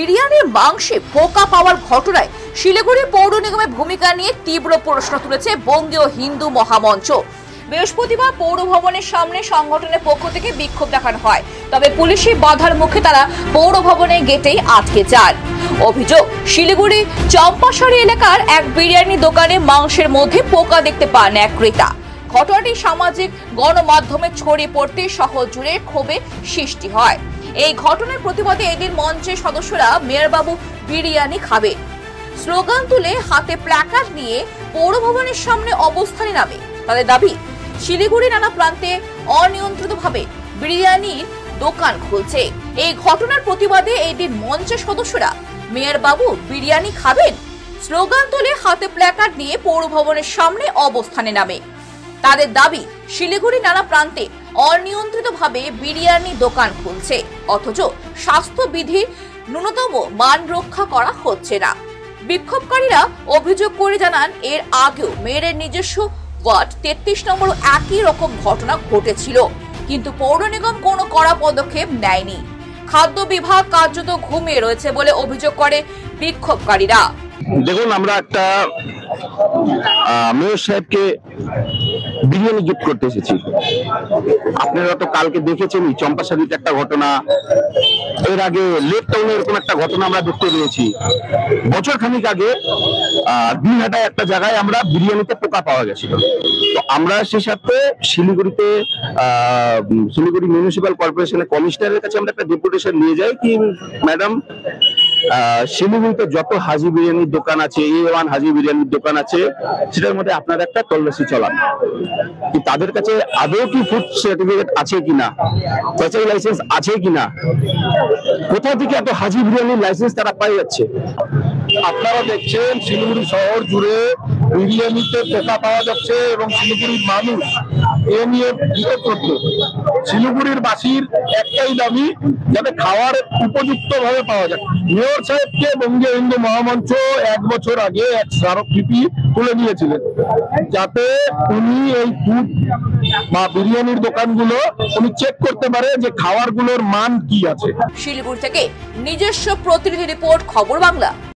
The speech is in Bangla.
বিরিয়ানির মাংসে পোকা পাওয়ার ঘটনায় শিলিগুড়ি পৌর নিগমের ভূমিকা নিয়ে তীব্র প্রশ্ন তুলেছে বঙ্গীয় হিন্দু মহামঞ্চ। বৃহস্পতিবার পৌর ভবনের সামনে সংগঠনের পক্ষ থেকে বিক্ষোভ দেখানো হয়, তবে পুলিশি বাধার মুখে তারা পৌর ভবনের গেটেই আটকে যান। অভিযোগ, শিলিগুড়ি চম্পাশাড়ি এলাকার এক বিরিয়ানি দোকানে মাংসের মধ্যে পোকা দেখতে পান এক ক্রেতা। ঘটনাটি সামাজিক গণমাধ্যমে ছড়িয়ে পড়তে শহর জুড়ে ক্ষোভের সৃষ্টি হয়। এই ঘটনার প্রতিবাদে এদিন মঞ্চের সদস্যরা মেয়রবাবু বিরিয়ানি খাবেন স্লোগান তুলে হাতে প্ল্যাকার্ড নিয়ে পৌর ভবনের সামনে অবস্থানে নামে। তাদের দাবি, শিলিগুড়ির নানা প্রান্তে অনিয়ন্ত্রিতভাবে বিরিয়ানির দোকান খুলছে। এই ঘটনার প্রতিবাদে এদিন মঞ্চের সদস্যরা মেয়রবাবু বিরিয়ানি খাবেন স্লোগান তুলে হাতে প্ল্যাকার্ড নিয়ে পৌর ভবনের সামনে অবস্থানে নামে। তাদের দাবি, শিলিগুড়ির নানা প্রান্তে অনিয়ন্ত্রিতভাবে বিরিয়ানি দোকান খুলছে, অথচ স্বাস্থ্যবিধির ন্যূনতম মান রক্ষা করা হচ্ছে না। বিক্ষোভকারীরা অভিযোগ করে জানান, এর আগেও মেয়রের নিজস্ব ওয়ার্ড 33 নম্বর একই রকম ঘটনা ঘটেছিল, কিন্তু পৌর নিগম কোনো কড়া পদক্ষেপ নেয়নি। খাদ্য বিভাগ কার্যত ঘুমিয়ে রয়েছে বলে অভিযোগ করে বিক্ষোভকারীরা। দেখুন, আমরা একটা মেয়র সাহেবকে বিরিয়ানি গিফট করতে এসেছি। আপনারা তো কালকে দেখেছেনই চম্পাশাড়িতে একটা ঘটনা, এর আগে লেক টাউনে এরকম একটা ঘটনা আমরা দেখতে পেয়েছি। বছর খানিক আগে দিনহাটায় একটা জায়গায় আমরা বিরিয়ানিতে পোকা পাওয়া গেছিল। তো আমরা সেই সাথে শিলিগুড়িতে শিলিগুড়ি মিউনিসিপাল কর্পোরেশনের কমিশনারের কাছে আমরা একটা ডেপুটেশন নিয়ে যাই কি, ম্যাডাম, শিলিগুড়িতে যত হাজি বিরিয়ানির দোকান আছে, A1 হাজি বিরিয়ানির দোকান আছে, সেটার মধ্যে আপনারা একটা তল্লাশি চালান। তাদের কাছে আদৌ কি ফুড সার্টিফিকেট আছে কিনা, ফ্র্যাঞ্চাইজি লাইসেন্স আছে কিনা, কোথা থেকে এত হাজি বিরিয়ানির লাইসেন্স তারা পাই যাচ্ছে। আপনারা দেখছেন শিলিগুড়ি শহর জুড়ে বিরিয়ানিতে পোকা পাওয়া যাচ্ছে এবং শিলিগুড়ির মানুষ এ নিয়ে বিতর্ক। শিলিগুড়ির বাসীর একটাই দাবি, যাতে খাওয়ার উপযুক্ত ভাবে পাওয়া যায়। মেয়র সাহেবকে বঙ্গীয় হিন্দু মহামঞ্চ 1 বছর আগে এক স্মারকলিপি তুলে দিয়েছিলেন, যাতে উনি এই ফুড বা বিরিয়ানির দোকানগুলো উনি চেক করতে পারে যে খাবারগুলোর মান কি আছে। শিলিগুড়ি থেকে নিজস্ব প্রতিনিধি রিপোর্ট, খবর বাংলা।